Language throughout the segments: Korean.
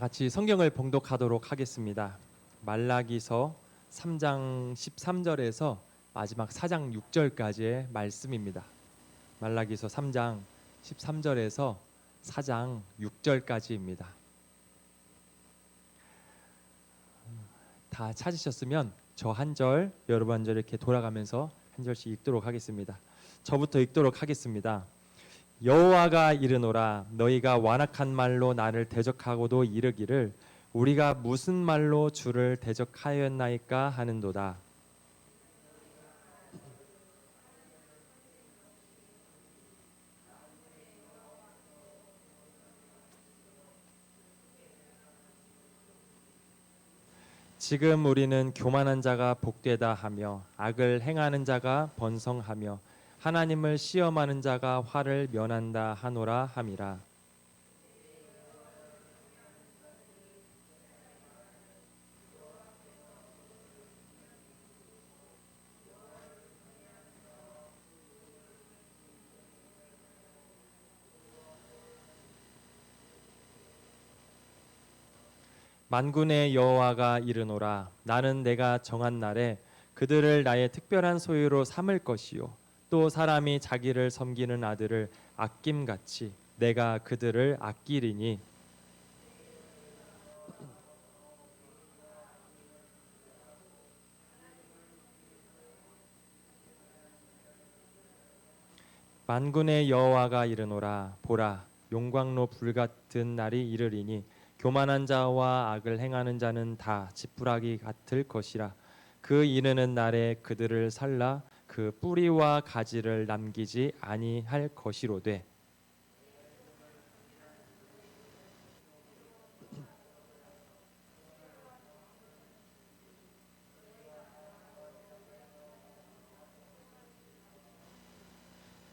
같이 성경을 봉독하도록 하겠습니다. 말라기서 3장 13절에서 마지막 4장 6절까지의 말씀입니다. 말라기서 3장 13절에서 4장 6절까지입니다. 다 찾으셨으면 저 한 절, 여러분 한 절 이렇게 돌아가면서 한 절씩 읽도록 하겠습니다. 저부터 읽도록 하겠습니다. 여호와가 이르노라, 너희가 완악한 말로 나를 대적하고도 이르기를 우리가 무슨 말로 주를 대적하였나이까 하는도다. 지금 우리는 교만한 자가 복되다 하며 악을 행하는 자가 번성하며 하나님을 시험하는 자가 화를 면한다 하노라 함이라. 만군의 여호와가 이르노라, 나는 내가 정한 날에 그들을 나의 특별한 소유로 삼을 것이요 또 사람이 자기를 섬기는 아들을 아낌같이 내가 그들을 아끼리니 만군의 여호와가 이르노라, 보라 용광로 불같은 날이 이르리니 교만한 자와 악을 행하는 자는 다 지푸라기 같을 것이라. 그 이르는 날에 그들을 살라 그 뿌리와 가지를 남기지 아니할 것이로되.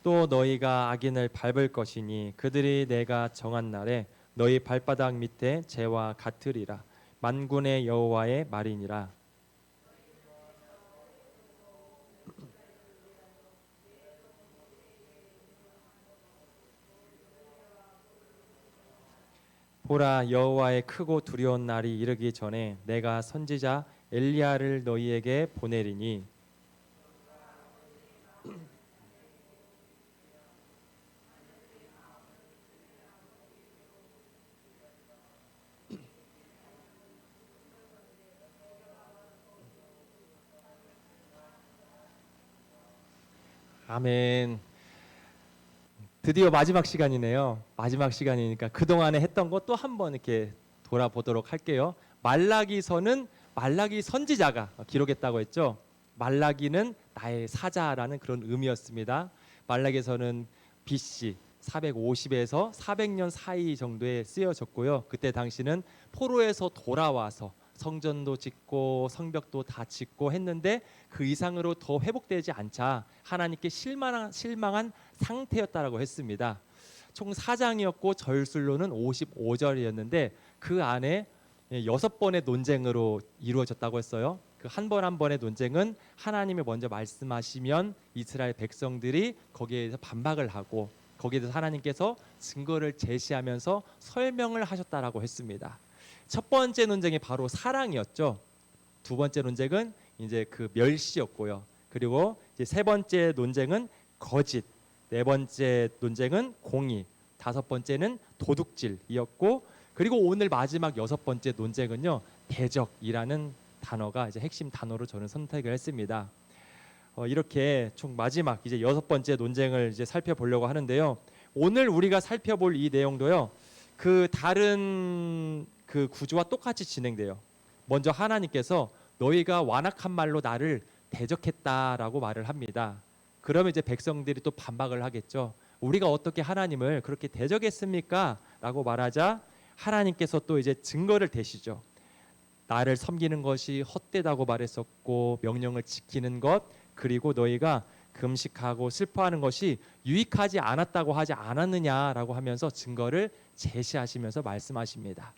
또 너희가 악인을 밟을 것이니 그들이 내가 정한 날에 너희 발바닥 밑에 재와 같으리라. 만군의 여호와의 말이니라. 보라, 여호와의 크고 두려운 날이 이르기 전에 내가 선지자 엘리야를 너희에게 보내리니 아멘. 드디어 마지막 시간이네요. 마지막 시간이니까 그동안에 했던 거 또 한번 이렇게 돌아보도록 할게요. 말라기서는 말라기 선지자가 기록했다고 했죠. 말라기는 나의 사자라는 그런 의미였습니다. 말라기서는 BC 450에서 400년 사이 정도에 쓰여졌고요. 그때 당시는 포로에서 돌아와서 성전도 짓고 성벽도 다 짓고 했는데 그 이상으로 더 회복되지 않자 하나님께 실망한 상태였다라고 했습니다. 총 4장이었고 절술로는 55절이었는데 그 안에 6번의 논쟁으로 이루어졌다고 했어요. 그 한 번 한 번의 논쟁은 하나님이 먼저 말씀하시면 이스라엘 백성들이 거기에 대해서 반박을 하고 거기에 대해서 하나님께서 증거를 제시하면서 설명을 하셨다라고 했습니다. 첫 번째 논쟁이 바로 사랑이었죠. 두 번째 논쟁은 이제 그 멸시였고요. 그리고 이제 세 번째 논쟁은 거짓, 네 번째 논쟁은 공의, 다섯 번째는 도둑질이었고, 그리고 오늘 마지막 여섯 번째 논쟁은요, 대적이라는 단어가 이제 핵심 단어로 저는 선택을 했습니다. 이렇게 총 마지막 이제 여섯 번째 논쟁을 이제 살펴보려고 하는데요. 오늘 우리가 살펴볼 이 내용도요, 그 다른 그 구조와 똑같이 진행돼요. 먼저 하나님께서 너희가 완악한 말로 나를 대적했다라고 말을 합니다. 그러면 이제 백성들이 또 반박을 하겠죠. 우리가 어떻게 하나님을 그렇게 대적했습니까? 라고 말하자 하나님께서 또 이제 증거를 대시죠. 나를 섬기는 것이 헛되다고 말했었고 명령을 지키는 것, 그리고 너희가 금식하고 슬퍼하는 것이 유익하지 않았다고 하지 않았느냐라고 하면서 증거를 제시하시면서 말씀하십니다.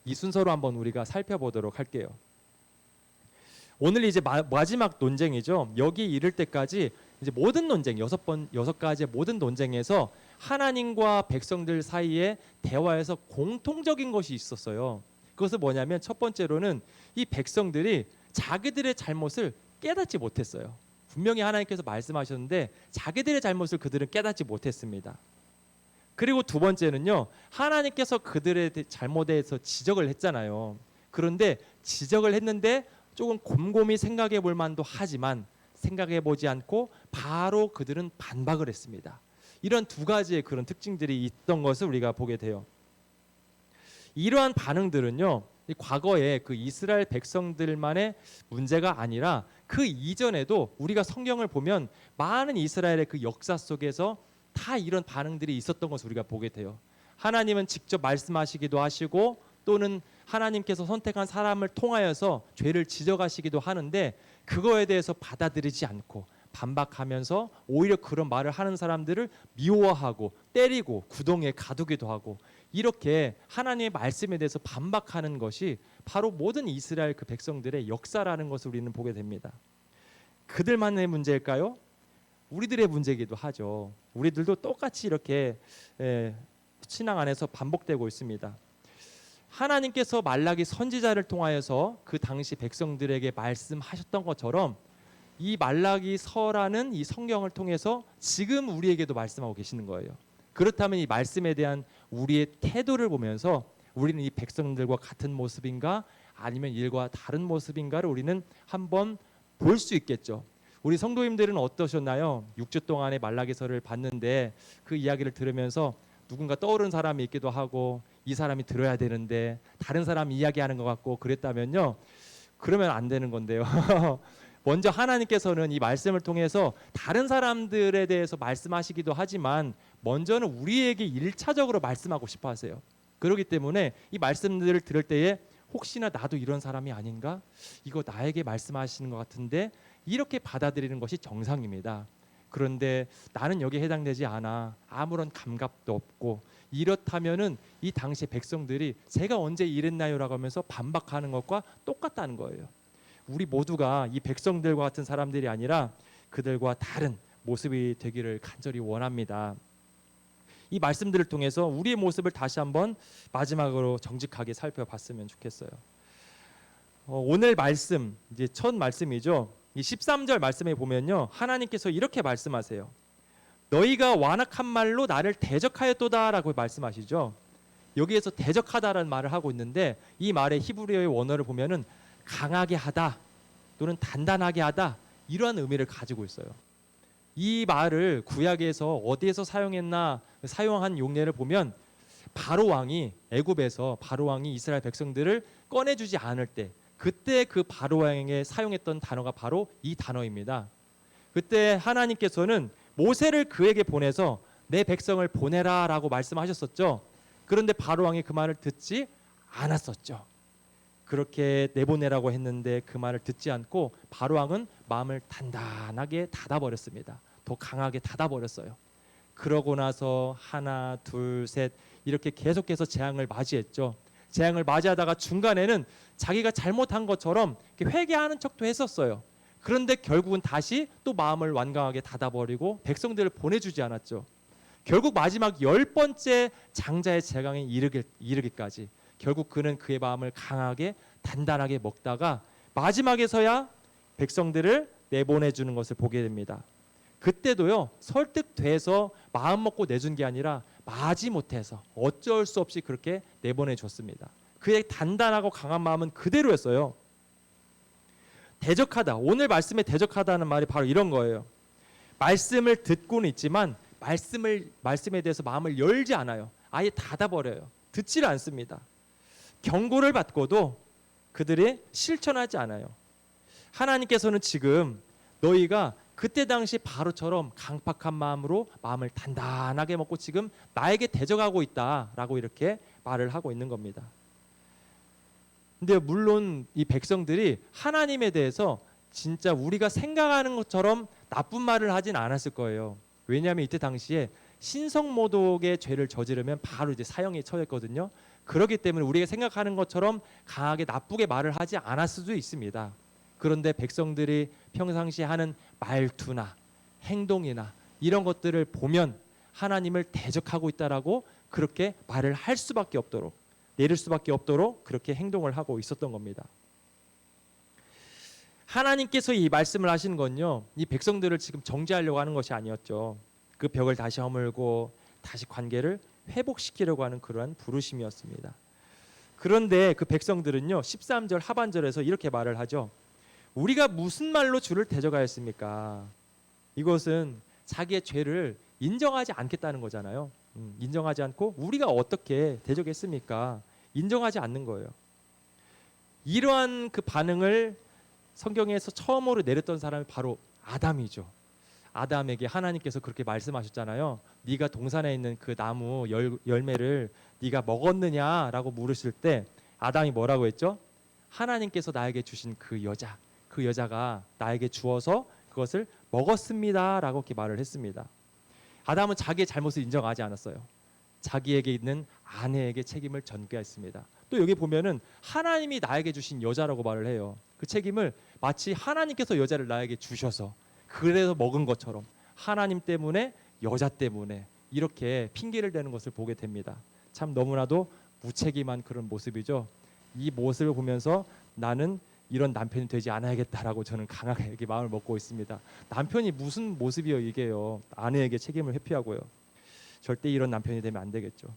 이 순서로 한번 우리가 살펴보도록 할게요. 오늘 이제 마지막 논쟁이죠. 여기 이를 때까지 이제 모든 논쟁 여섯 가지의 모든 논쟁에서 하나님과 백성들 사이에 대화에서 공통적인 것이 있었어요. 그것은 뭐냐면 첫 번째로는 이 백성들이 자기들의 잘못을 깨닫지 못했어요. 분명히 하나님께서 말씀하셨는데 자기들의 잘못을 그들은 깨닫지 못했습니다. 그리고 두 번째는요, 하나님께서 그들의 잘못에 대해서 지적을 했잖아요. 그런데 지적을 했는데 조금 곰곰이 생각해 볼 만도 하지만 생각해 보지 않고 바로 그들은 반박을 했습니다. 이런 두 가지의 그런 특징들이 있던 것을 우리가 보게 돼요. 이러한 반응들은요, 과거에 그 이스라엘 백성들만의 문제가 아니라 그 이전에도 우리가 성경을 보면 많은 이스라엘의 그 역사 속에서 다 이런 반응들이 있었던 것을 우리가 보게 돼요. 하나님은 직접 말씀하시기도 하시고 또는 하나님께서 선택한 사람을 통하여서 죄를 지적하시기도 하는데 그거에 대해서 받아들이지 않고 반박하면서 오히려 그런 말을 하는 사람들을 미워하고 때리고 구덩이에 가두기도 하고 이렇게 하나님의 말씀에 대해서 반박하는 것이 바로 모든 이스라엘 그 백성들의 역사라는 것을 우리는 보게 됩니다. 그들만의 문제일까요? 우리들의 문제이기도 하죠. 우리들도 똑같이 이렇게 신앙 안에서 반복되고 있습니다. 하나님께서 말라기 선지자를 통하여서 그 당시 백성들에게 말씀하셨던 것처럼 이 말라기서라는 이 성경을 통해서 지금 우리에게도 말씀하고 계시는 거예요. 그렇다면 이 말씀에 대한 우리의 태도를 보면서 우리는 이 백성들과 같은 모습인가 아니면 이들과 다른 모습인가를 우리는 한번 볼 수 있겠죠. 우리 성도님들은 어떠셨나요? 6주 동안의 말라기서를 봤는데 그 이야기를 들으면서 누군가 떠오른 사람이 있기도 하고 이 사람이 들어야 되는데 다른 사람이 이야기하는 것 같고 그랬다면요. 그러면 안 되는 건데요. 먼저 하나님께서는 이 말씀을 통해서 다른 사람들에 대해서 말씀하시기도 하지만 먼저는 우리에게 1차적으로 말씀하고 싶어 하세요. 그렇기 때문에 이 말씀들을 들을 때에 혹시나 나도 이런 사람이 아닌가? 이거 나에게 말씀하시는 것 같은데 이렇게 받아들이는 것이 정상입니다. 그런데 나는 여기에 해당되지 않아. 아무런 감각도 없고 이렇다면은 이 당시 백성들이 제가 언제 이랬나요라고 하면서 반박하는 것과 똑같다는 거예요. 우리 모두가 이 백성들과 같은 사람들이 아니라 그들과 다른 모습이 되기를 간절히 원합니다. 이 말씀들을 통해서 우리의 모습을 다시 한번 마지막으로 정직하게 살펴봤으면 좋겠어요. 오늘 말씀 이제 첫 말씀이죠. 이 13절 말씀에 보면요. 하나님께서 이렇게 말씀하세요. 너희가 완악한 말로 나를 대적하였도다라고 말씀하시죠. 여기에서 대적하다라는 말을 하고 있는데 이 말의 히브리어의 원어를 보면은 강하게 하다 또는 단단하게 하다 이러한 의미를 가지고 있어요. 이 말을 구약에서 어디에서 사용한 용례를 보면 바로 왕이 애굽에서 바로 왕이 이스라엘 백성들을 꺼내주지 않을 때 그때 그 바로 왕에게 사용했던 단어가 바로 이 단어입니다. 그때 하나님께서는 모세를 그에게 보내서 내 백성을 보내라라고 말씀하셨었죠. 그런데 바로 왕이 그 말을 듣지 않았었죠. 그렇게 내보내라고 했는데 그 말을 듣지 않고 바로 왕은 마음을 단단하게 닫아버렸습니다. 더 강하게 닫아버렸어요. 그러고 나서 하나, 둘, 셋 이렇게 계속해서 재앙을 맞이했죠. 재앙을 맞이하다가 중간에는 자기가 잘못한 것처럼 회개하는 척도 했었어요. 그런데 결국은 다시 또 마음을 완강하게 닫아버리고 백성들을 보내주지 않았죠. 결국 마지막 10번째 장자의 재앙에 이르기까지 결국 그는 그의 마음을 강하게 단단하게 먹다가 마지막에서야 백성들을 내보내주는 것을 보게 됩니다. 그때도요 설득돼서 마음 먹고 내준 게 아니라 마지못해서 어쩔 수 없이 그렇게 내보내줬습니다. 그의 단단하고 강한 마음은 그대로였어요. 대적하다, 오늘 말씀에 대적하다는 말이 바로 이런 거예요. 말씀을 듣고는 있지만 말씀에 대해서 마음을 열지 않아요. 아예 닫아버려요. 듣지를 않습니다. 경고를 받고도 그들이 실천하지 않아요. 하나님께서는 지금 너희가 그때 당시 바로처럼 강팍한 마음으로 마음을 단단하게 먹고 지금 나에게 대적하고 있다라고 이렇게 말을 하고 있는 겁니다. 근데 물론 이 백성들이 하나님에 대해서 진짜 우리가 생각하는 것처럼 나쁜 말을 하진 않았을 거예요. 왜냐하면 이때 당시에 신성모독의 죄를 저지르면 바로 이제 사형에 처했거든요. 그렇기 때문에 우리가 생각하는 것처럼 강하게 나쁘게 말을 하지 않았을 수도 있습니다. 그런데 백성들이 평상시에 하는 말투나 행동이나 이런 것들을 보면 하나님을 대적하고 있다라고 그렇게 말을 할 수밖에 없도록 내릴 수밖에 없도록 그렇게 행동을 하고 있었던 겁니다. 하나님께서 이 말씀을 하신 건요, 이 백성들을 지금 정죄하려고 하는 것이 아니었죠. 그 벽을 다시 허물고 다시 관계를 회복시키려고 하는 그러한 부르심이었습니다. 그런데 그 백성들은요, 13절 하반절에서 이렇게 말을 하죠. 우리가 무슨 말로 주를 대적하였습니까? 이것은 자기의 죄를 인정하지 않겠다는 거잖아요. 인정하지 않고 우리가 어떻게 대적했습니까? 인정하지 않는 거예요. 이러한 그 반응을 성경에서 처음으로 내렸던 사람이 바로 아담이죠. 아담에게 하나님께서 그렇게 말씀하셨잖아요. 네가 동산에 있는 그 나무 열매를 네가 먹었느냐라고 물으실 때 아담이 뭐라고 했죠? 하나님께서 나에게 주신 그 여자가 나에게 주어서 그것을 먹었습니다라고 이렇게 말을 했습니다. 아담은 자기의 잘못을 인정하지 않았어요. 자기에게 있는 아내에게 책임을 전가했습니다. 또 여기 보면은 하나님이 나에게 주신 여자라고 말을 해요. 그 책임을 마치 하나님께서 여자를 나에게 주셔서 그래서 먹은 것처럼 하나님 때문에 여자 때문에 이렇게 핑계를 대는 것을 보게 됩니다. 참 너무나도 무책임한 그런 모습이죠. 이 모습을 보면서 나는 이런 남편이 되지 않아야겠다라고 저는 강하게 마음을 먹고 있습니다. 남편이 무슨 모습이요 이게요. 아내에게 책임을 회피하고요. 절대 이런 남편이 되면 안 되겠죠.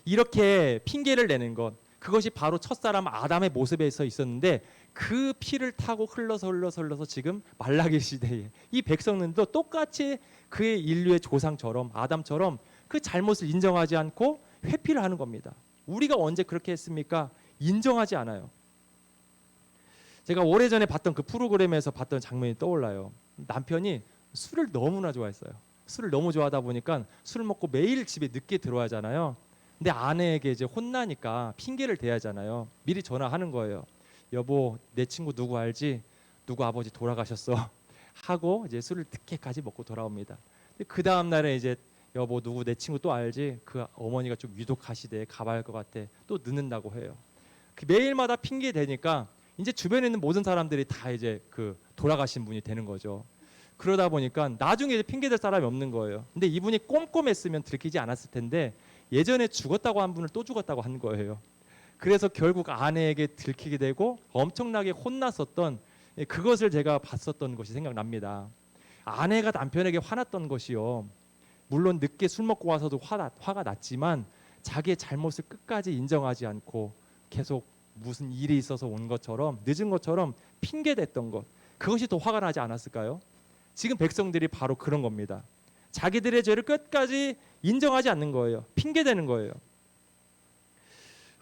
이렇게 핑계를 내는 것, 그것이 바로 첫사람 아담의 모습에서 있었는데 그 피를 타고 흘러서 지금 말라기 시대에 이 백성들도 똑같이 그의 인류의 조상처럼 아담처럼 그 잘못을 인정하지 않고 회피를 하는 겁니다. 우리가 언제 그렇게 했습니까? 인정하지 않아요. 제가 오래전에 봤던 그 프로그램에서 봤던 장면이 떠올라요. 남편이 술을 너무나 좋아했어요. 술을 너무 좋아하다 보니까 술 먹고 매일 집에 늦게 들어와잖아요. 근데 아내에게 이제 혼나니까 핑계를 대야 하잖아요. 미리 전화하는 거예요. 여보, 내 친구 누구 알지? 누구 아버지 돌아가셨어. 하고 이제 술을 늦게까지 먹고 돌아옵니다. 그 다음 날에 이제 여보, 누구 내 친구 또 알지? 그 어머니가 좀 위독하시대. 가봐야 할 것 같아. 또 늦는다고 해요. 그 매일마다 핑계 대니까 이제 주변에 있는 모든 사람들이 다 이제 그 돌아가신 분이 되는 거죠. 그러다 보니까 나중에 이제 핑계 댈 사람이 없는 거예요. 근데 이분이 꼼꼼했으면 들키지 않았을 텐데 예전에 죽었다고 한 분을 또 죽었다고 한 거예요. 그래서 결국 아내에게 들키게 되고 엄청나게 혼났었던 그것을 제가 봤었던 것이 생각납니다. 아내가 남편에게 화났던 것이요. 물론 늦게 술 먹고 와서도 화가 났지만 자기의 잘못을 끝까지 인정하지 않고 계속 무슨 일이 있어서 온 것처럼 늦은 것처럼 핑계댔던 것, 그것이 더 화가 나지 않았을까요? 지금 백성들이 바로 그런 겁니다. 자기들의 죄를 끝까지 인정하지 않는 거예요. 핑계대는 거예요.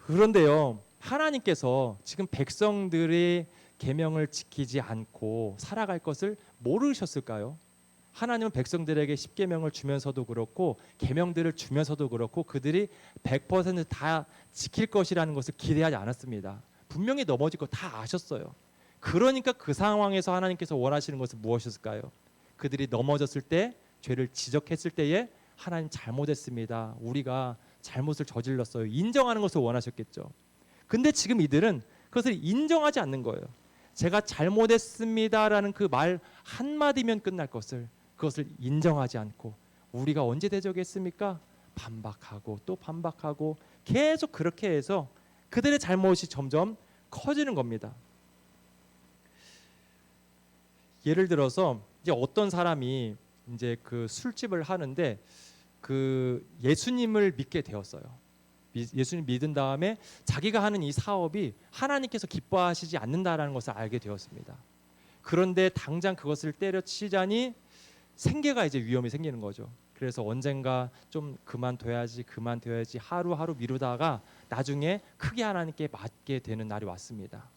그런데요, 하나님께서 지금 백성들의 계명을 지키지 않고 살아갈 것을 모르셨을까요? 하나님은 백성들에게 십계명을 주면서도 그렇고 계명들을 주면서도 그렇고 그들이 100%다 지킬 것이라는 것을 기대하지 않았습니다. 분명히 넘어질 거 다 아셨어요. 그러니까 그 상황에서 하나님께서 원하시는 것은 무엇이었을까요? 그들이 넘어졌을 때, 죄를 지적했을 때에 하나님 잘못했습니다. 우리가 잘못을 저질렀어요. 인정하는 것을 원하셨겠죠. 근데 지금 이들은 그것을 인정하지 않는 거예요. 제가 잘못했습니다라는 그 말 한마디면 끝날 그것을 인정하지 않고 우리가 언제 대적했습니까? 반박하고 또 반박하고 계속 그렇게 해서 그들의 잘못이 점점 커지는 겁니다. 예를 들어서 이제 어떤 사람이 이제 그 술집을 하는데 그 예수님을 믿게 되었어요. 예수님 믿은 다음에 자기가 하는 이 사업이 하나님께서 기뻐하시지 않는다라는 것을 알게 되었습니다. 그런데 당장 그것을 때려치자니 생계가 이제 위험이 생기는 거죠. 그래서 언젠가 좀 그만둬야지 하루하루 미루다가 나중에 크게 하나님께 맞게 되는 날이 왔습니다.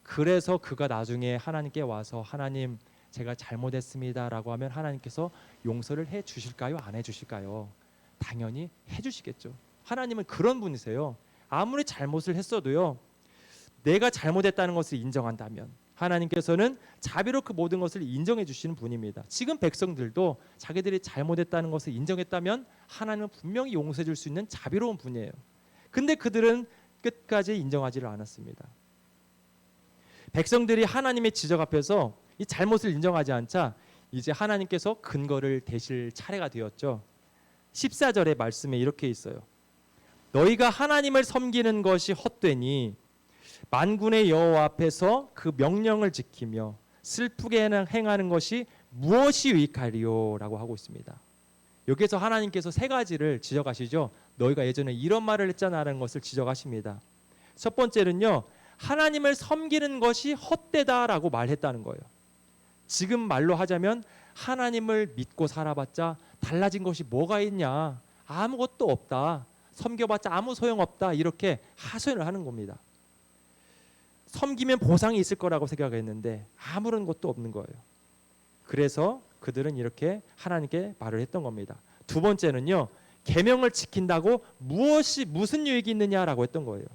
그래서 그가 나중에 하나님께 와서 하나님 제가 잘못했습니다라고 하면 하나님께서 용서를 해 주실까요? 안 해 주실까요? 당연히 해 주시겠죠. 하나님은 그런 분이세요. 아무리 잘못을 했어도요. 내가 잘못했다는 것을 인정한다면 하나님께서는 자비로 그 모든 것을 인정해 주시는 분입니다. 지금 백성들도 자기들이 잘못했다는 것을 인정했다면 하나님은 분명히 용서해 줄 수 있는 자비로운 분이에요. 근데 그들은 끝까지 인정하지를 않았습니다. 백성들이 하나님의 지적 앞에서 이 잘못을 인정하지 않자 이제 하나님께서 근거를 대실 차례가 되었죠. 14절의 말씀에 이렇게 있어요. 너희가 하나님을 섬기는 것이 헛되니 만군의 여호와 앞에서 그 명령을 지키며 슬프게 행하는 것이 무엇이 유익하리요라고 하고 있습니다. 여기에서 하나님께서 세 가지를 지적하시죠. 너희가 예전에 이런 말을 했잖아라는 것을 지적하십니다. 첫 번째는요, 하나님을 섬기는 것이 헛되다라고 말했다는 거예요. 지금 말로 하자면 하나님을 믿고 살아봤자 달라진 것이 뭐가 있냐, 아무것도 없다, 섬겨봤자 아무 소용없다, 이렇게 하소연을 하는 겁니다. 섬기면 보상이 있을 거라고 생각했는데 아무런 것도 없는 거예요. 그래서 그들은 이렇게 하나님께 말을 했던 겁니다. 두 번째는요, 계명을 지킨다고 무슨 유익이 있느냐라고 했던 거예요.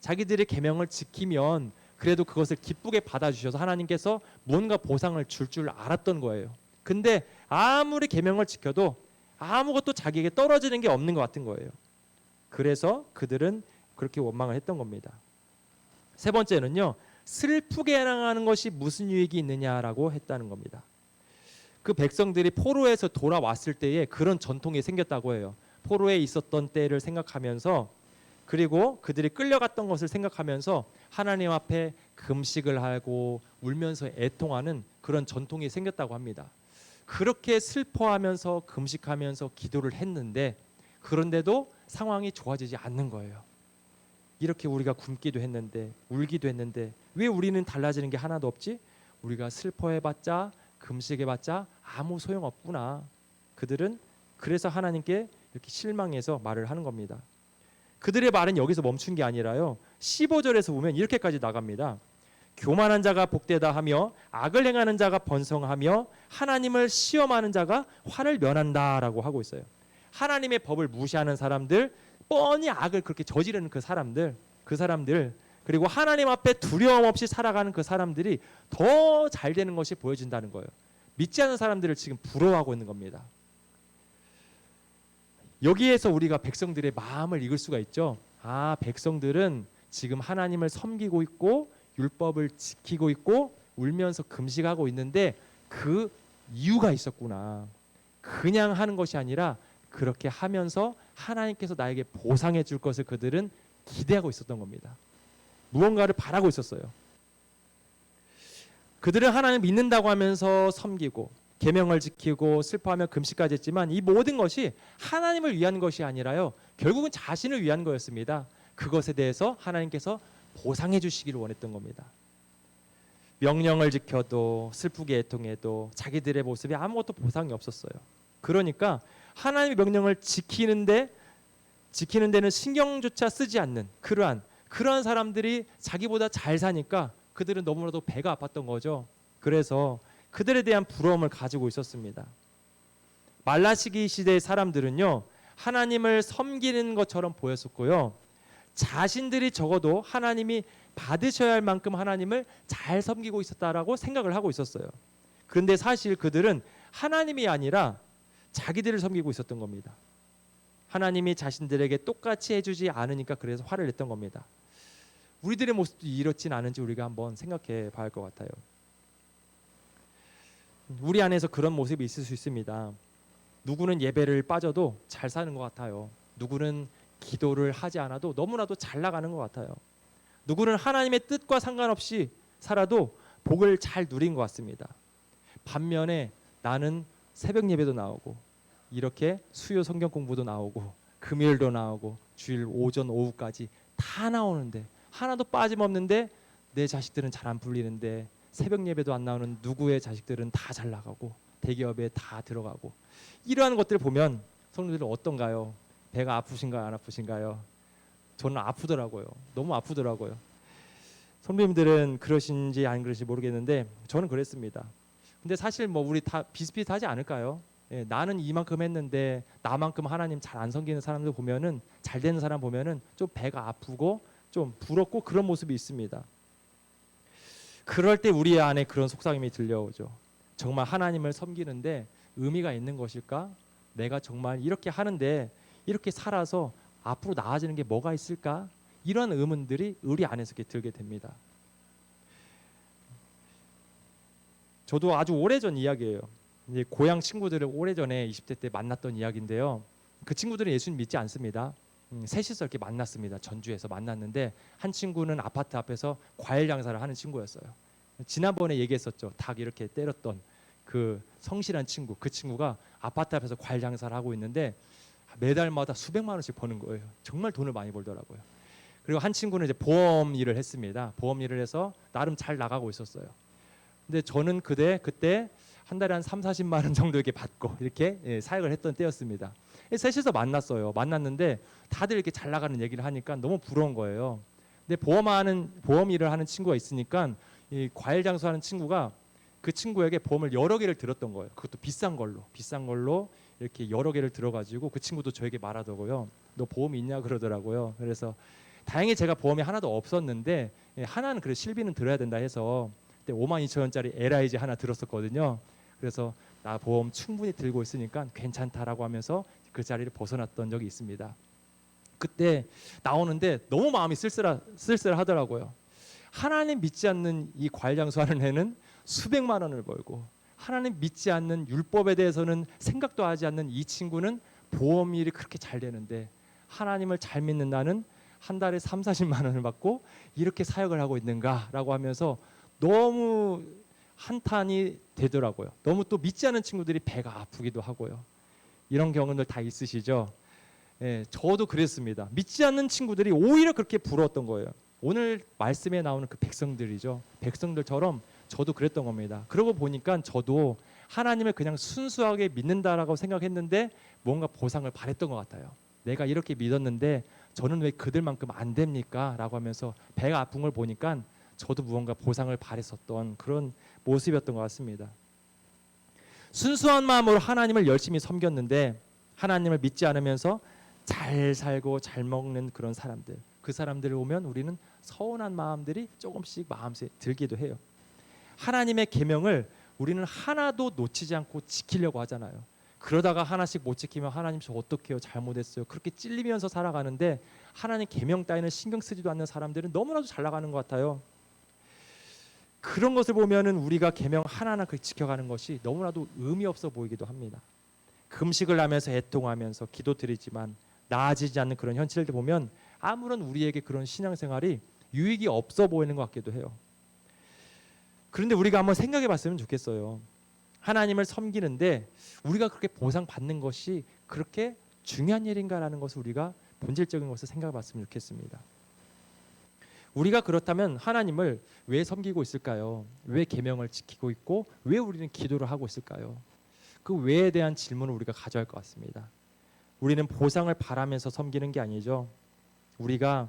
자기들이 계명을 지키면 그래도 그것을 기쁘게 받아주셔서 하나님께서 무언가 보상을 줄 알았던 거예요. 근데 아무리 계명을 지켜도 아무것도 자기에게 떨어지는 게 없는 것 같은 거예요. 그래서 그들은 그렇게 원망을 했던 겁니다. 세 번째는요, 슬프게 행하는 것이 무슨 유익이 있느냐라고 했다는 겁니다. 그 백성들이 포로에서 돌아왔을 때에 그런 전통이 생겼다고 해요. 포로에 있었던 때를 생각하면서, 그리고 그들이 끌려갔던 것을 생각하면서 하나님 앞에 금식을 하고 울면서 애통하는 그런 전통이 생겼다고 합니다. 그렇게 슬퍼하면서 금식하면서 기도를 했는데 그런데도 상황이 좋아지지 않는 거예요. 이렇게 우리가 굶기도 했는데 울기도 했는데 왜 우리는 달라지는 게 하나도 없지? 우리가 슬퍼해봤자 금식해봤자 아무 소용없구나. 그들은 그래서 하나님께 이렇게 실망해서 말을 하는 겁니다. 그들의 말은 여기서 멈춘 게 아니라요, 15절에서 보면 이렇게까지 나갑니다. 교만한 자가 복되다 하며 악을 행하는 자가 번성하며 하나님을 시험하는 자가 화를 면한다라고 하고 있어요. 하나님의 법을 무시하는 사람들, 뻔히 악을 그렇게 저지르는 그 사람들, 그리고 하나님 앞에 두려움 없이 살아가는 그 사람들이 더 잘 되는 것이 보여진다는 거예요. 믿지 않는 사람들을 지금 부러워하고 있는 겁니다. 여기에서 우리가 백성들의 마음을 읽을 수가 있죠. 아, 백성들은 지금 하나님을 섬기고 있고 율법을 지키고 있고 울면서 금식하고 있는데 그 이유가 있었구나. 그냥 하는 것이 아니라 그렇게 하면서 하나님께서 나에게 보상해 줄 것을 그들은 기대하고 있었던 겁니다. 무언가를 바라고 있었어요. 그들은 하나님을 믿는다고 하면서 섬기고 계명을 지키고 슬퍼하며 금식까지 했지만 이 모든 것이 하나님을 위한 것이 아니라요, 결국은 자신을 위한 거였습니다. 그것에 대해서 하나님께서 보상해 주시기를 원했던 겁니다. 명령을 지켜도 슬프게 애통해도 자기들의 모습에 아무것도 보상이 없었어요. 그러니까 하나님의 명령을 지키는 데는 신경조차 쓰지 않는 그러한 사람들이 자기보다 잘 사니까 그들은 너무나도 배가 아팠던 거죠. 그래서 그들에 대한 부러움을 가지고 있었습니다. 말라시기 시대의 사람들은요, 하나님을 섬기는 것처럼 보였었고요, 자신들이 적어도 하나님이 받으셔야 할 만큼 하나님을 잘 섬기고 있었다라고 생각을 하고 있었어요. 그런데 사실 그들은 하나님이 아니라 자기들을 섬기고 있었던 겁니다. 하나님이 자신들에게 똑같이 해주지 않으니까 그래서 화를 냈던 겁니다. 우리들의 모습도 이렇진 않은지 우리가 한번 생각해 봐야 할 것 같아요. 우리 안에서 그런 모습이 있을 수 있습니다. 누구는 예배를 빠져도 잘 사는 것 같아요. 누구는 기도를 하지 않아도 너무나도 잘 나가는 것 같아요. 누구는 하나님의 뜻과 상관없이 살아도 복을 잘 누린 것 같습니다. 반면에 나는 새벽 예배도 나오고 이렇게 수요 성경 공부도 나오고 금요일도 나오고 주일 오전 오후까지 다 나오는데 하나도 빠짐없는데 내 자식들은 잘 안 풀리는데 새벽 예배도 안 나오는 누구의 자식들은 다 잘 나가고 대기업에 다 들어가고, 이러한 것들을 보면 성도들은 어떤가요? 배가 아프신가요? 안 아프신가요? 저는 아프더라고요. 너무 아프더라고요. 성도님들은 그러신지 안 그러신지 모르겠는데 저는 그랬습니다. 근데 사실 뭐 우리 다 비슷비슷하지 않을까요? 예, 나는 이만큼 했는데 나만큼 하나님 잘 안 섬기는 사람들 보면은, 잘 되는 사람 보면은 좀 배가 아프고 좀 부럽고 그런 모습이 있습니다. 그럴 때 우리 안에 그런 속삭임이 들려오죠. 정말 하나님을 섬기는데 의미가 있는 것일까? 내가 정말 이렇게 하는데 이렇게 살아서 앞으로 나아지는 게 뭐가 있을까? 이런 의문들이 우리 안에서 들게 됩니다. 저도 아주 오래전 이야기예요. 이제 고향 친구들을 오래전에 20대 때 만났던 이야기인데요. 그 친구들은 예수님 믿지 않습니다. 셋이서 이렇게 만났습니다. 전주에서 만났는데 한 친구는 아파트 앞에서 과일 장사를 하는 친구였어요. 지난번에 얘기했었죠. 닭 이렇게 때렸던 그 성실한 친구. 그 친구가 아파트 앞에서 과일 장사를 하고 있는데 매달마다 수백만 원씩 버는 거예요. 정말 돈을 많이 벌더라고요. 그리고 한 친구는 이제 보험 일을 했습니다. 보험 일을 해서 나름 잘 나가고 있었어요. 근데 저는 그때 한 달에 한 3, 40만 원 정도 이렇게 받고 이렇게 사역을 했던 때였습니다. 셋이서 만났어요. 만났는데 다들 이렇게 잘 나가는 얘기를 하니까 너무 부러운 거예요. 근데 보험 일을 하는 친구가 있으니까 이 과일 장수하는 친구가 그 친구에게 보험을 여러 개를 들었던 거예요. 그것도 비싼 걸로 이렇게 여러 개를 들어가지고 그 친구도 저에게 말하더라고요. 너 보험 있냐 그러더라고요. 그래서 다행히 제가 보험이 하나도 없었는데 하나는 그래 실비는 들어야 된다 해서 그때 52,000원짜리 LIG 하나 들었었거든요. 그래서 나 보험 충분히 들고 있으니까 괜찮다라고 하면서 그 자리를 벗어났던 적이 있습니다. 그때 나오는데 너무 마음이 쓸쓸하더라고요. 하나님 믿지 않는 이 과일 장수하는 애는 수백만 원을 벌고 하나님 믿지 않는 율법에 대해서는 생각도 하지 않는 이 친구는 보험 일이 그렇게 잘 되는데 하나님을 잘 믿는 나는 한 달에 3, 40만 원을 받고 이렇게 사역을 하고 있는가라고 하면서 너무 한탄이 되더라고요. 너무 또 믿지 않는 친구들이 배가 아프기도 하고요. 이런 경험들 다 있으시죠? 저도 그랬습니다. 믿지 않는 친구들이 오히려 그렇게 부러웠던 거예요. 오늘 말씀에 나오는 그 백성들이죠. 백성들처럼 저도 그랬던 겁니다. 그러고 보니까 저도 하나님을 그냥 순수하게 믿는다라고 생각했는데 뭔가 보상을 바랬던 것 같아요. 내가 이렇게 믿었는데 저는 왜 그들만큼 안 됩니까? 라고 하면서 배가 아픈 걸 보니까 저도 무언가 보상을 바랬었던 그런 모습이었던 것 같습니다. 순수한 마음으로 하나님을 열심히 섬겼는데 하나님을 믿지 않으면서 잘 살고 잘 먹는 그런 사람들, 그 사람들을 보면 우리는 서운한 마음들이 조금씩 마음에 들기도 해요. 하나님의 계명을 우리는 하나도 놓치지 않고 지키려고 하잖아요. 그러다가 하나씩 못 지키면 하나님 저 어떡해요? 잘못했어요. 그렇게 찔리면서 살아가는데 하나님 계명 따위는 신경 쓰지도 않는 사람들은 너무나도 잘 나가는 것 같아요. 그런 것을 보면은 우리가 계명 하나하나 지켜가는 것이 너무나도 의미 없어 보이기도 합니다. 금식을 하면서 애통하면서 기도드리지만 나아지지 않는 그런 현실들 보면 아무런 우리에게 그런 신앙생활이 유익이 없어 보이는 것 같기도 해요. 그런데 우리가 한번 생각해 봤으면 좋겠어요. 하나님을 섬기는데 우리가 그렇게 보상받는 것이 그렇게 중요한 일인가라는 것을 우리가 본질적인 것을 생각해 봤으면 좋겠습니다. 우리가 그렇다면 하나님을 왜 섬기고 있을까요? 왜 계명을 지키고 있고 왜 우리는 기도를 하고 있을까요? 그 왜에 대한 질문을 우리가 가져야 할 것 같습니다. 우리는 보상을 바라면서 섬기는 게 아니죠. 우리가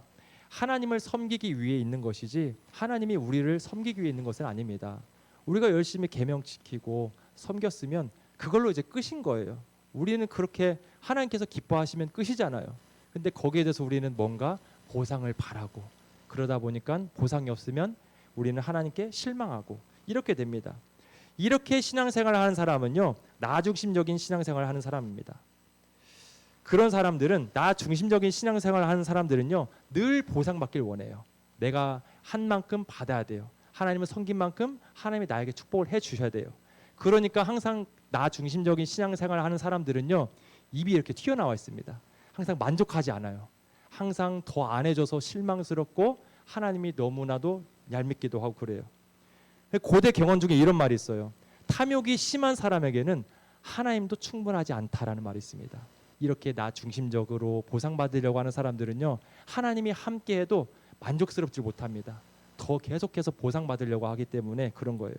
하나님을 섬기기 위해 있는 것이지 하나님이 우리를 섬기기 위해 있는 것은 아닙니다. 우리가 열심히 계명 지키고 섬겼으면 그걸로 이제 끝인 거예요. 우리는 그렇게 하나님께서 기뻐하시면 끝이잖아요. 근데 거기에 대해서 우리는 뭔가 보상을 바라고 그러다 보니까 보상이 없으면 우리는 하나님께 실망하고 이렇게 됩니다. 이렇게 신앙생활을 하는 사람은요, 나 중심적인 신앙생활을 하는 사람입니다. 그런 사람들은 나 중심적인 신앙생활을 하는 사람들은요, 늘 보상받길 원해요. 내가 한 만큼 받아야 돼요. 하나님을 섬긴 만큼 하나님이 나에게 축복을 해 주셔야 돼요. 그러니까 항상 나 중심적인 신앙생활을 하는 사람들은요, 입이 이렇게 튀어나와 있습니다. 항상 만족하지 않아요. 항상 더 안 해줘서 실망스럽고 하나님이 너무나도 얄밉기도 하고 그래요. 고대 경언 중에 이런 말이 있어요. 탐욕이 심한 사람에게는 하나님도 충분하지 않다라는 말이 있습니다. 이렇게 나 중심적으로 보상받으려고 하는 사람들은요, 하나님이 함께해도 만족스럽지 못합니다. 더 계속해서 보상받으려고 하기 때문에 그런 거예요.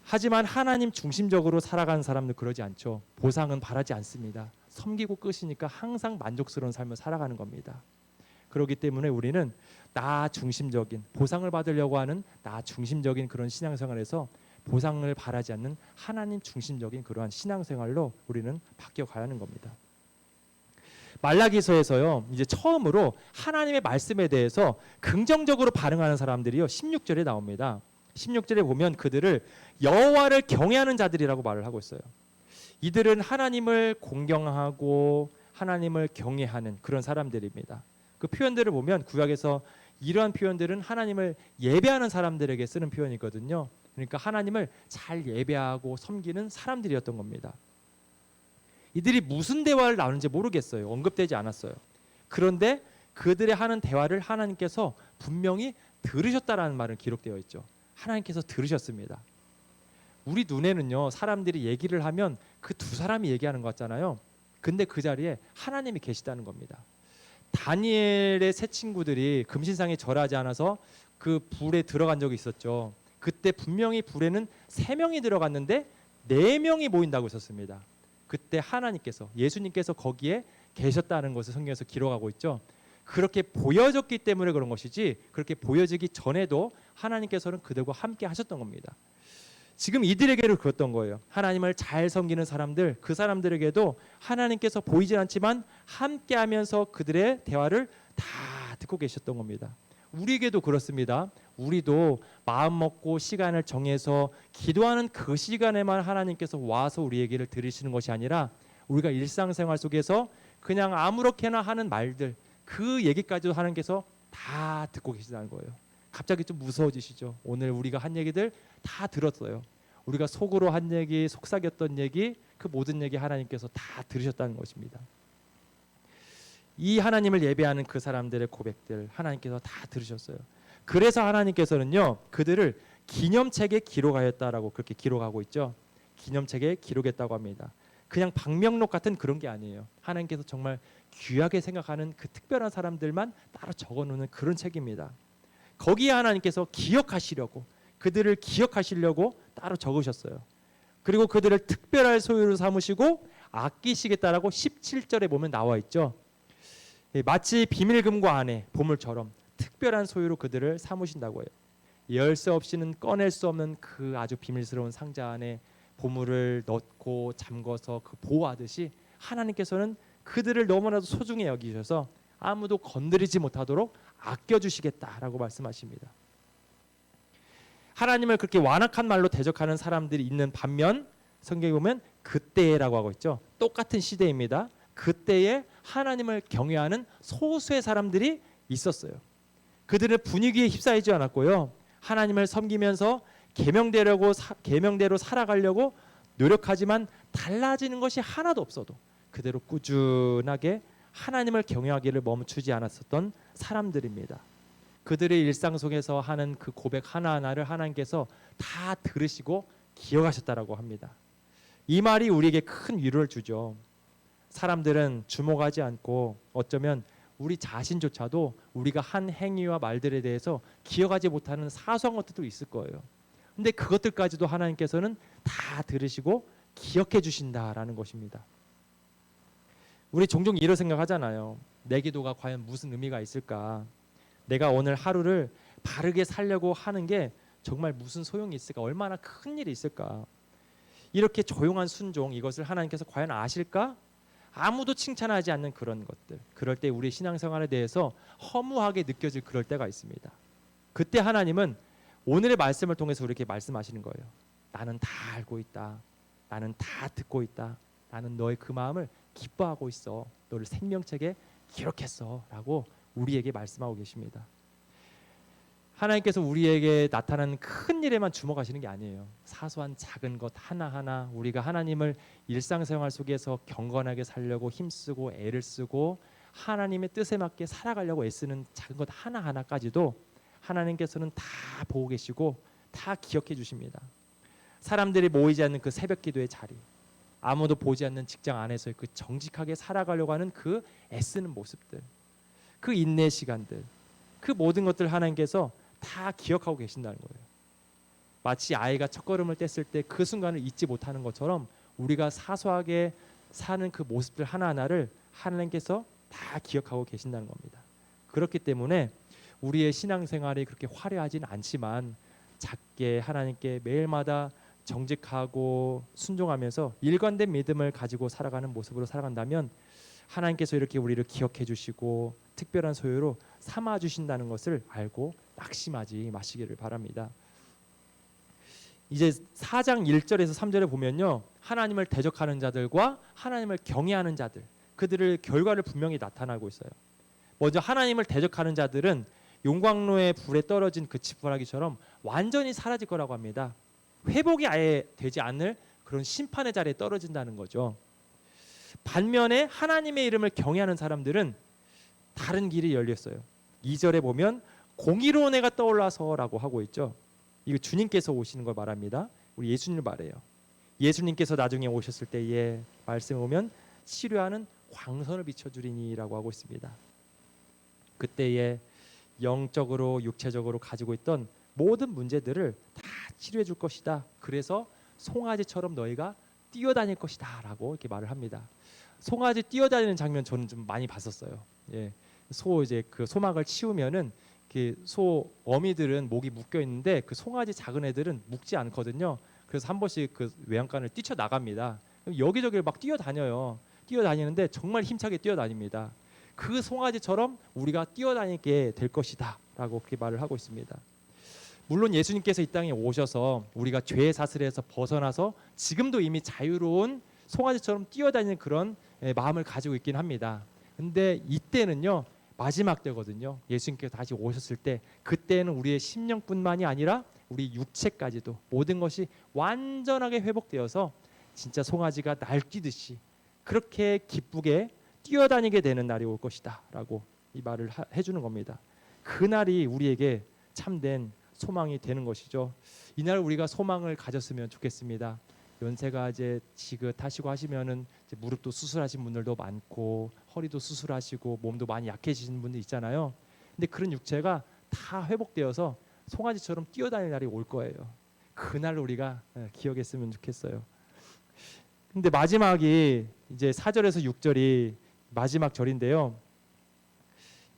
하지만 하나님 중심적으로 살아가는 사람은 그러지 않죠. 보상은 바라지 않습니다. 섬기고 끝이니까 항상 만족스러운 삶을 살아가는 겁니다. 그렇기 때문에 우리는 나 중심적인, 보상을 받으려고 하는 나 중심적인 그런 신앙생활에서 보상을 바라지 않는 하나님 중심적인 그러한 신앙생활로 우리는 바뀌어가야 하는 겁니다. 말라기서에서요, 이제 처음으로 하나님의 말씀에 대해서 긍정적으로 반응하는 사람들이요, 16절에 나옵니다. 16절에 보면 그들을 여호와를 경외하는 자들이라고 말을 하고 있어요. 이들은 하나님을 공경하고 하나님을 경외하는 그런 사람들입니다. 그 표현들을 보면 구약에서 이러한 표현들은 하나님을 예배하는 사람들에게 쓰는 표현이거든요. 그러니까 하나님을 잘 예배하고 섬기는 사람들이었던 겁니다. 이들이 무슨 대화를 나누는지 모르겠어요. 언급되지 않았어요. 그런데 그들의 하는 대화를 하나님께서 분명히 들으셨다라는 말은 기록되어 있죠. 하나님께서 들으셨습니다. 우리 눈에는요, 사람들이 얘기를 하면 그 두 사람이 얘기하는 것 같잖아요. 근데 그 자리에 하나님이 계시다는 겁니다. 다니엘의 세 친구들이 금신상에 절하지 않아서 그 불에 들어간 적이 있었죠. 그때 분명히 불에는 3명이 들어갔는데 4명이 모인다고 했었습니다. 그때 하나님께서, 예수님께서 거기에 계셨다는 것을 성경에서 기록하고 있죠. 그렇게 보여졌기 때문에 그런 것이지, 그렇게 보여지기 전에도 하나님께서는 그들과 함께 하셨던 겁니다. 지금 이들에게도 그랬던 거예요. 하나님을 잘 섬기는 사람들, 그 사람들에게도 하나님께서 보이진 않지만 함께하면서 그들의 대화를 다 듣고 계셨던 겁니다. 우리에게도 그렇습니다. 우리도 마음 먹고 시간을 정해서 기도하는 그 시간에만 하나님께서 와서 우리 얘기를 들으시는 것이 아니라, 우리가 일상생활 속에서 그냥 아무렇게나 하는 말들, 그 얘기까지도 하나님께서 다 듣고 계시다는 거예요. 갑자기 좀 무서워지시죠? 오늘 우리가 한 얘기들 다 들었어요. 우리가 속으로 한 얘기, 속삭였던 얘기, 그 모든 얘기 하나님께서 다 들으셨다는 것입니다. 이 하나님을 예배하는 그 사람들의 고백들 하나님께서 다 들으셨어요. 그래서 하나님께서는요, 그들을 기념책에 기록하였다라고 그렇게 기록하고 있죠. 기념책에 기록했다고 합니다. 그냥 방명록 같은 그런 게 아니에요. 하나님께서 정말 귀하게 생각하는 그 특별한 사람들만 따로 적어놓는 그런 책입니다. 거기에 하나님께서 기억하시려고, 그들을 기억하시려고 따로 적으셨어요. 그리고 그들을 특별한 소유로 삼으시고 아끼시겠다라고 17절에 보면 나와 있죠. 마치 비밀금고 안에 보물처럼 특별한 소유로 그들을 삼으신다고 해요. 열쇠 없이는 꺼낼 수 없는 그 아주 비밀스러운 상자 안에 보물을 넣고 잠궈서 그 보호하듯이 하나님께서는 그들을 너무나도 소중히 여기셔서 아무도 건드리지 못하도록 아껴주시겠다라고 말씀하십니다. 하나님을 그렇게 완악한 말로 대적하는 사람들이 있는 반면 성경에 보면 그때라고 하고 있죠. 똑같은 시대입니다. 그때에 하나님을 경외하는 소수의 사람들이 있었어요. 그들은 분위기에 휩싸이지 않았고요. 하나님을 섬기면서 계명대로 살아가려고 노력하지만 달라지는 것이 하나도 없어도 그대로 꾸준하게 하나님을 경외하기를 멈추지 않았었던 사람들입니다. 그들의 일상 속에서 하는 그 고백 하나하나를 하나님께서 다 들으시고 기억하셨다라고 합니다. 이 말이 우리에게 큰 위로를 주죠. 사람들은 주목하지 않고 어쩌면 우리 자신조차도 우리가 한 행위와 말들에 대해서 기억하지 못하는 사소한 것들도 있을 거예요. 근데 그것들까지도 하나님께서는 다 들으시고 기억해 주신다라는 것입니다. 우리 종종 이런 생각하잖아요. 내 기도가 과연 무슨 의미가 있을까? 내가 오늘 하루를 바르게 살려고 하는 게 정말 무슨 소용이 있을까? 얼마나 큰 일이 있을까? 이렇게 조용한 순종, 이것을 하나님께서 과연 아실까? 아무도 칭찬하지 않는 그런 것들, 그럴 때 우리 신앙생활에 대해서 허무하게 느껴질 그럴 때가 있습니다. 그때 하나님은 오늘의 말씀을 통해서 우리에게 말씀하시는 거예요. 나는 다 알고 있다. 나는 다 듣고 있다. 나는 너의 그 마음을 기뻐하고 있어. 너를 생명책에 기록했어 라고 우리에게 말씀하고 계십니다. 하나님께서 우리에게 나타나는 큰 일에만 주목하시는 게 아니에요. 사소한 작은 것 하나하나 우리가 하나님을 일상생활 속에서 경건하게 살려고 힘쓰고 애를 쓰고 하나님의 뜻에 맞게 살아가려고 애쓰는 작은 것 하나하나까지도 하나님께서는 다 보고 계시고 다 기억해 주십니다. 사람들이 모이지 않는 그 새벽 기도의 자리, 아무도 보지 않는 직장 안에서의 그 정직하게 살아가려고 하는 그 애쓰는 모습들, 그 인내 시간들, 그 모든 것들 하나님께서 다 기억하고 계신다는 거예요. 마치 아이가 첫걸음을 뗐을 때 그 순간을 잊지 못하는 것처럼 우리가 사소하게 사는 그 모습들 하나하나를 하나님께서 다 기억하고 계신다는 겁니다. 그렇기 때문에 우리의 신앙생활이 그렇게 화려하지는 않지만 작게 하나님께 매일마다 정직하고 순종하면서 일관된 믿음을 가지고 살아가는 모습으로 살아간다면 하나님께서 이렇게 우리를 기억해 주시고 특별한 소유로 삼아 주신다는 것을 알고 낙심하지 마시기를 바랍니다. 이제 4장 1절에서 3절에 보면요, 하나님을 대적하는 자들과 하나님을 경외하는 자들, 그들의 결과를 분명히 나타나고 있어요. 먼저 하나님을 대적하는 자들은 용광로의 불에 떨어진 그 지푸라기처럼 완전히 사라질 거라고 합니다. 회복이 아예 되지 않을 그런 심판의 자리에 떨어진다는 거죠. 반면에 하나님의 이름을 경외하는 사람들은 다른 길이 열렸어요. 2절에 보면 공의로운 해가 떠올라서라고 하고 있죠. 이거 주님께서 오시는 걸 말합니다. 우리 예수님을 말해요. 예수님께서 나중에 오셨을 때에 말씀에 보면 치료하는 광선을 비춰주리니라고 하고 있습니다. 그때에 영적으로 육체적으로 가지고 있던 모든 문제들을 다 치료해 줄 것이다. 그래서 송아지처럼 너희가 뛰어다닐 것이다 라고 이렇게 말을 합니다. 송아지 뛰어다니는 장면 저는 좀 많이 봤었어요. 예. 소 이제 그 소막을 치우면은 소 어미들은 목이 묶여 있는데 그 송아지 작은 애들은 묶지 않거든요. 그래서 한 번씩 그 외양간을 뛰쳐 나갑니다. 여기저기를 막 뛰어다녀요. 뛰어다니는데 정말 힘차게 뛰어다닙니다. 그 송아지처럼 우리가 뛰어다니게 될 것이다라고 그렇게 말을 하고 있습니다. 물론 예수님께서 이 땅에 오셔서 우리가 죄의 사슬에서 벗어나서 지금도 이미 자유로운 송아지처럼 뛰어다니는 그런 마음을 가지고 있긴 합니다. 근데 이때는요 마지막 때거든요. 예수님께서 다시 오셨을 때 그때는 우리의 심령뿐만이 아니라 우리 육체까지도 모든 것이 완전하게 회복되어서 진짜 송아지가 날뛰듯이 그렇게 기쁘게 뛰어다니게 되는 날이 올 것이다 라고 이 말을 해주는 겁니다. 그날이 우리에게 참된 소망이 되는 것이죠. 이날 우리가 소망을 가졌으면 좋겠습니다. 연세가 이제 지긋하시고 하시면은 이제 무릎도 수술하신 분들도 많고 허리도 수술하시고 몸도 많이 약해지신 분들 있잖아요. 근데 그런 육체가 다 회복되어서 송아지처럼 뛰어다닐 날이 올 거예요. 그날 우리가 기억했으면 좋겠어요. 근데 마지막이 이제 4절에서 6절이 마지막 절인데요.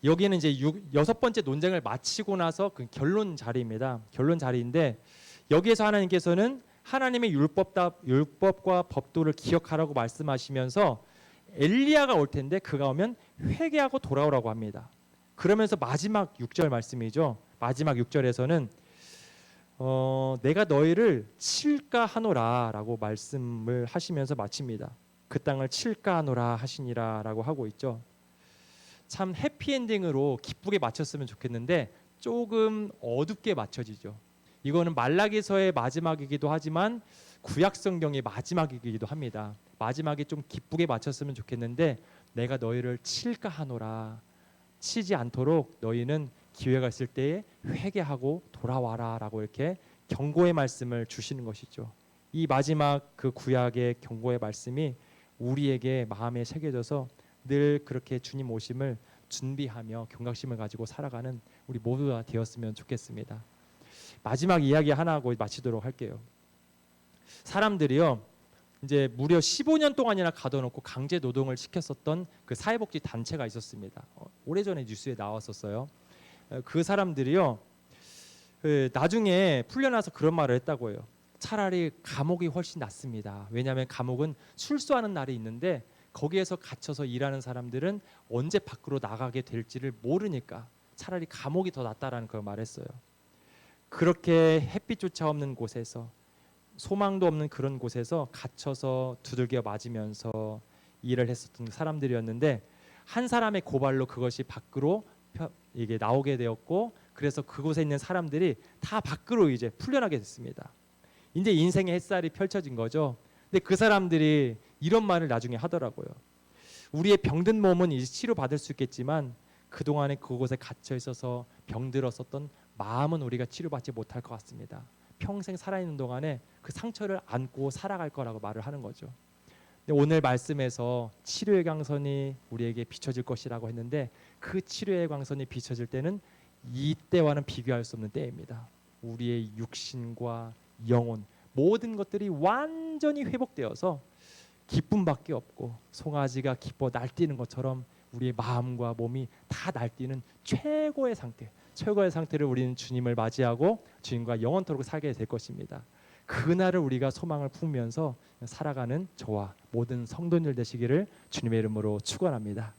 여기는 이제 여섯 번째 논쟁을 마치고 나서 그 결론 자리입니다. 결론 자리인데 여기에서 하나님께서는 하나님의 율법과 법도를 기억하라고 말씀하시면서 엘리야가 올 텐데 그가 오면 회개하고 돌아오라고 합니다. 그러면서 마지막 6절 말씀이죠. 마지막 6절에서는 내가 너희를 칠까 하노라라고 말씀을 하시면서 마칩니다. 그 땅을 칠까 하노라 하시니라라고 하고 있죠. 참 해피엔딩으로 기쁘게 마쳤으면 좋겠는데 조금 어둡게 맞춰지죠. 이거는 말라기서의 마지막이기도 하지만 구약 성경의 마지막이기도 합니다. 마지막에 좀 기쁘게 마쳤으면 좋겠는데 내가 너희를 칠까 하노라. 치지 않도록 너희는 기회가 있을 때에 회개하고 돌아와라라고 이렇게 경고의 말씀을 주시는 것이죠. 이 마지막 그 구약의 경고의 말씀이 우리에게 마음에 새겨져서 늘 그렇게 주님 오심을 준비하며 경각심을 가지고 살아가는 우리 모두가 되었으면 좋겠습니다. 마지막 이야기 하나 하고 마치도록 할게요. 사람들이요 이제 무려 15년 동안이나 가둬놓고 강제 노동을 시켰었던 그 사회복지 단체가 있었습니다. 오래전에 뉴스에 나왔었어요. 그 사람들이요 나중에 풀려나서 그런 말을 했다고 해요. 차라리 감옥이 훨씬 낫습니다. 왜냐하면 감옥은 출소하는 날이 있는데 거기에서 갇혀서 일하는 사람들은 언제 밖으로 나가게 될지를 모르니까 차라리 감옥이 더 낫다라는 걸 말했어요. 그렇게 햇빛조차 없는 곳에서 소망도 없는 그런 곳에서 갇혀서 두들겨 맞으면서 일을 했었던 사람들이었는데 한 사람의 고발로 그것이 밖으로 이게 나오게 되었고 그래서 그곳에 있는 사람들이 다 밖으로 이제 풀려나게 됐습니다. 이제 인생의 햇살이 펼쳐진 거죠. 근데 그 사람들이 이런 말을 나중에 하더라고요. 우리의 병든 몸은 이제 치료받을 수 있겠지만 그동안에 그곳에 갇혀 있어서 병들었었던 마음은 우리가 치료받지 못할 것 같습니다. 평생 살아있는 동안에 그 상처를 안고 살아갈 거라고 말을 하는 거죠. 근데 오늘 말씀에서 치료의 광선이 우리에게 비춰질 것이라고 했는데 그 치료의 광선이 비춰질 때는 이때와는 비교할 수 없는 때입니다. 우리의 육신과 영혼 모든 것들이 완전히 회복되어서 기쁨밖에 없고 송아지가 기뻐 날뛰는 것처럼 우리의 마음과 몸이 다 날뛰는 최고의 상태를 우리는 주님을 맞이하고 주님과 영원토록 살게 될 것입니다. 그날을 우리가 소망을 품으면서 살아가는 저와 모든 성도들 되시기를 주님의 이름으로 축원합니다.